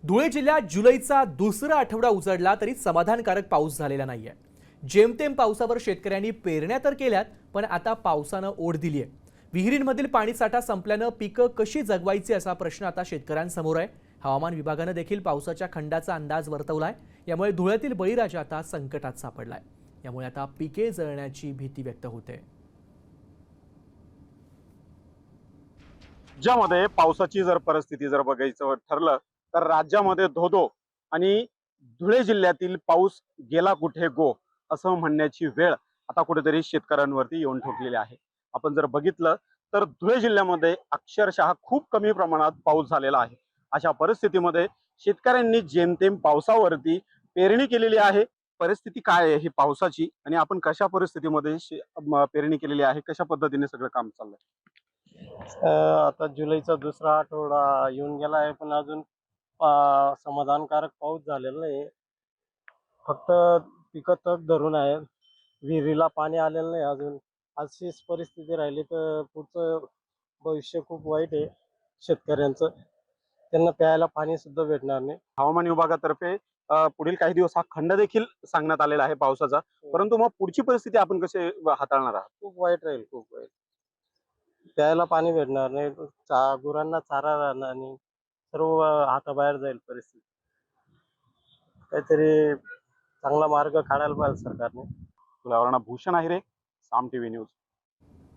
धुळे जिल्ह्यात जुलैचा दुसरा आठवडा उजडला तरी समाधानकारक पाऊस झालेला नाहीये। जेमतेम पावसावर शेतकऱ्यांनी पेरण्या तर केल्यात, पण आता पावसानं ओढ दिलीये। विहिरींमधील पाणीसाठा संपल्यानं पिकं कशी जगवायची असा प्रश्न आता शेतकऱ्यांसमोर आहे। हवामान विभागानं देखील पावसाच्या खंडाचा अंदाज वर्तवलाय। यामुळे धुळ्यातील बळीराजा आता संकटात सापडलाय। यामुळे आता पिके जळण्याची भीती व्यक्त होते। राज्यामध्ये पावसाची जर परिस्थिती जर बघायचं ठरलं तर राज्यामध्ये धोधो आणि धुळे जिल्ह्यातील पाऊस गेला कुठे गो असं म्हणण्याची वेळ आता कुठेतरी शेतकऱ्यांवरती येऊन ठोकलेली आहे। आपण जर बघितलं तर धुळे जिल्ह्यामध्ये अक्षरशः खूप कमी प्रमाणात पाऊस झालेला आहे। अशा परिस्थितीमध्ये शेतकऱ्यांनी जेमतेम पावसावरती पेरणी केलेली आहे। परिस्थिती काय आहे ही पावसाची आणि आपण कशा परिस्थितीमध्ये पेरणी केलेली आहे, कशा पद्धतीने सगळं काम चाललंय? आता जुलैचा दुसरा आठवडा येऊन गेला आहे, पण अजून समाधानकारक पाऊस झालेला नाही। फक्त पिकं तग धरून आहेत, विहिरीला पाणी आलेलं नाही अजून। अशीच परिस्थिती राहिली तर पुढचं भविष्य खूप वाईट आहे शेतकऱ्यांचं। त्यांना प्यायला पाणी सुद्धा भेटणार नाही। हवामान विभागातर्फे पुढील काही दिवस हा खंड देखील सांगण्यात आलेला आहे पावसाचा, परंतु मग पुढची परिस्थिती आपण कसे हाताळणार आहात? खूप वाईट राहील, खूप वाईट। प्यायला पाणी भेटणार नाही, गुरांना चारा राहणार नाही, सर्व हाताबाहेर जाईल परिस्थिती। काहीतरी चांगला मार्ग काढायला पाहिजे सरकारने। तुला भूषण आहे रे, साम टीव्ही न्यूज।